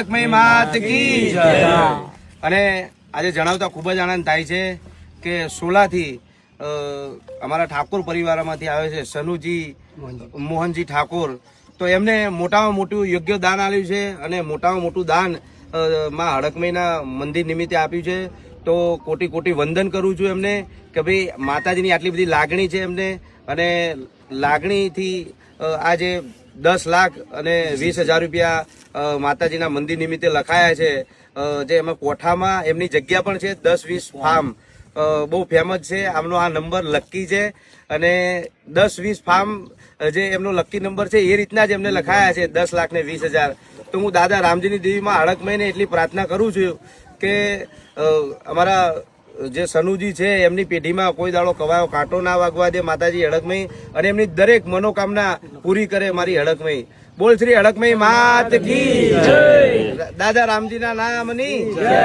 માત કી જય। અને આજે જણાવતા ખૂબ જ આનંદ થાય છે કે સોલાથી અમારા ઠાકોર પરિવારમાંથી આવે છે સનુજી મોહનજી ઠાકોર, તો એમને મોટામાં મોટું યોગ્ય દાન આપ્યું છે અને મોટામાં મોટું દાન માં હડકમઈના મંદિર નિમિત્તે આપ્યું છે। તો કોટી કોટી વંદન કરું છું એમને કે ભાઈ માતાજીની આટલી બધી લાગણી છે એમને, અને લાગણીથી આજે 10 લાખ અને 20,000 રૂપિયા માતાજીના મંદિર નિમિત્તે લખાયા છે, જે એમાં કોઠામાં એમની જગ્યા પણ છે 10-20 ફાર્મ બહુ ફેમસ છે। આમનો આ નંબર લકી છે અને 10-20 ફાર્મ જે એમનો લકી નંબર છે એ રીતના જ એમને લખાયા છે 10 લાખ ને 20,000। તો હું દાદા રામજીની દેવીમાં હડકમઈને એટલી પ્રાર્થના કરું છું કે અમારા જે સનુજી છે એમની પેઢીમાં કોઈ દાડો કવાયો કાંટો ના વાગવા દે માતાજી હડકમઈ, અને એમની દરેક મનોકામના પૂરી કરે મારી હડકમઈ। બોલ શ્રી હડકમઈ માત કી જય, દાદા રામજીના નામની જય।